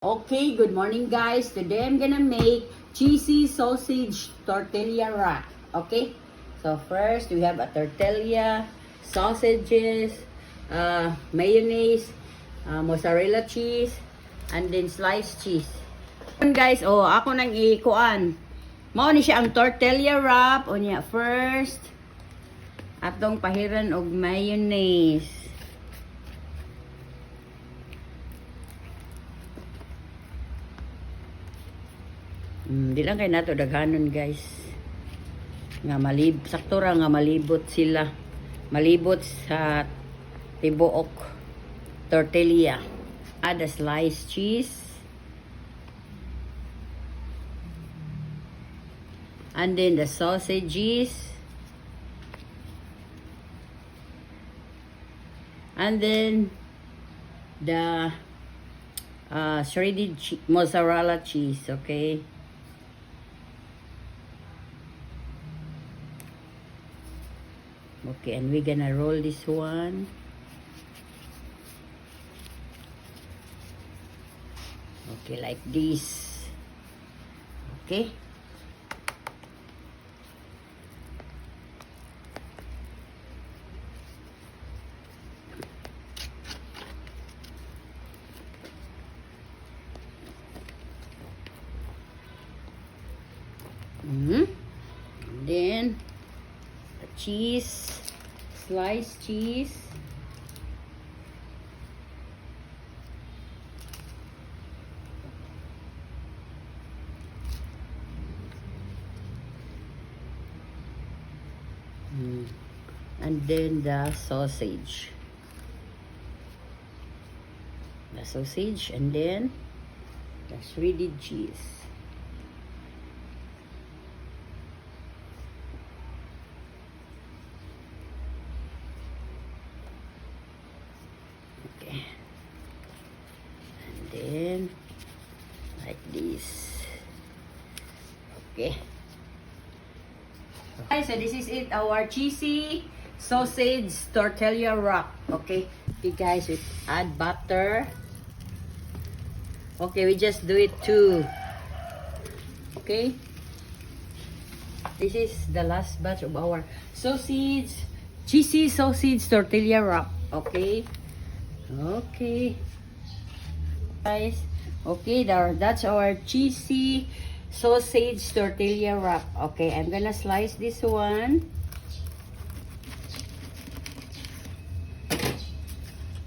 Okay, good morning guys. Today I'm gonna make cheesy sausage tortilla wrap. Okay, so first we have a tortilla, sausages, mayonnaise, mozzarella cheese, and then sliced cheese. Guys, ako nang ikuan. Mao ni siya ang tortilla wrap. O niya, first, atong pahiran og mayonnaise. Di lang kay nato daghanon guys. Nga sakto ra nga malibot sila. Malibot sa tibuok tortilla. Add a sliced cheese. And then the sausages. And then the shredded mozzarella cheese, okay? Okay, and we're gonna roll this one. Okay, like this. Okay. And then the cheese, sliced cheese. And then the sausage. The sausage and then the shredded cheese. Okay. And then like this. Okay. Okay, so this is it, our cheesy sausage tortilla wrap. Okay. Okay guys, we add butter. Okay, we just do it too. Okay. This is the last batch of our cheesy sausage tortilla wrap. Okay. Okay. Guys. Okay, that's our cheesy sausage tortilla wrap. Okay, I'm gonna slice this one.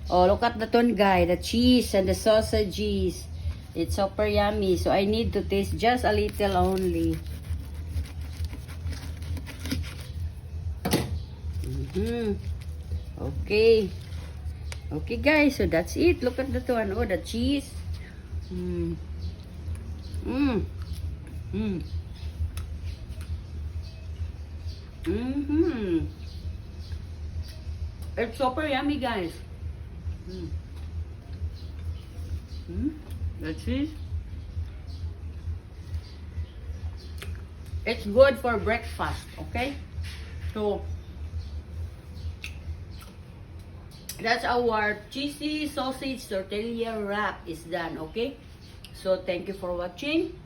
Oh, look at that one, guys. The cheese and the sausages. It's super yummy. So I need to taste just a little only. Okay. Okay, guys. So that's it. Look at that one. Oh, the cheese. It's super yummy, guys. The cheese. It's good for breakfast, okay? So that's our cheesy sausage tortilla wrap is done, okay? So thank you for watching.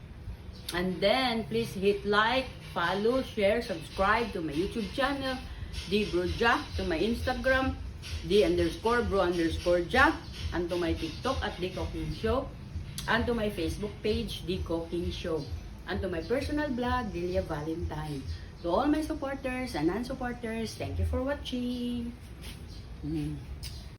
And then please hit like, follow, share, subscribe to my YouTube channel, dbroja, to my Instagram, d_bro_ja, and to my TikTok at The Cooking Show, and to my Facebook page, The Cooking Show, and to my personal blog, Delia Valentine. To all my supporters and non-supporters, thank you for watching.